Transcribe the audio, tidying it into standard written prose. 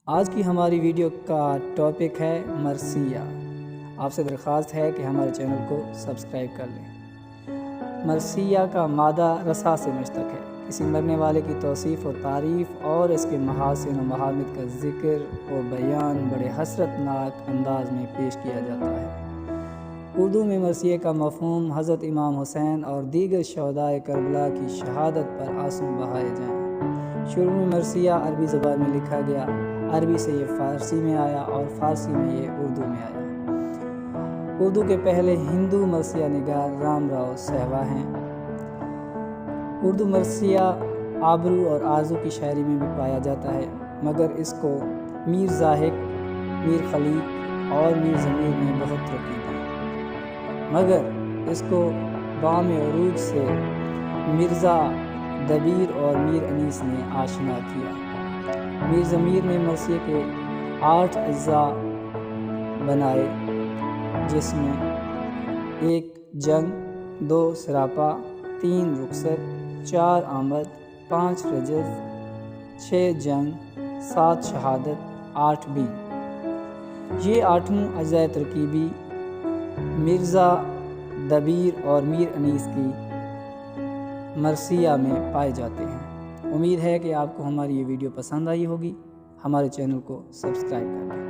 آج کی ہماری ویڈیو کا ٹاپک ہے مرثیہ۔ آپ سے درخواست ہے کہ ہمارے چینل کو سبسکرائب کر لیں۔ مرثیہ کا مادہ رسا سے مشتق ہے۔ کسی مرنے والے کی توصیف و تعریف اور اس کے محاسن و محامد کا ذکر و بیان بڑے حسرت ناک انداز میں پیش کیا جاتا ہے۔ اردو میں مرثیہ کا مفہوم حضرت امام حسین اور دیگر شہدائے کربلا کی شہادت پر آنسو بہائے جائیں۔ شروع میں مرثیہ عربی زبان میں لکھا گیا، عربی سے یہ فارسی میں آیا اور فارسی میں یہ اردو میں آیا۔ اردو کے پہلے ہندو مرثیہ نگار رام راؤ سہوا ہیں۔ اردو مرثیہ آبرو اور آرزو کی شاعری میں بھی پایا جاتا ہے، مگر اس کو میر زاہد، میر خلیق اور میر ضمیر نے بہت ترقی دی، مگر اس کو بام عروج سے مرزا دبیر اور میر انیس نے آشنا کیا۔ میر ضمیر نے مرثیہ کے 8 اجزاء بنائے، جس میں 1 جنگ، 2 سراپا، 3 رخصت، 4 آمد، 5 رجز، 6 جنگ، 7 شہادت، 8 بین۔ یہ 8 اجزاء ترکیبی مرزا دبیر اور میر انیس کی مرثیہ میں پائے جاتے ہیں۔ امید ہے کہ آپ کو ہماری یہ ویڈیو پسند آئی ہوگی۔ ہمارے چینل کو سبسکرائب کریں۔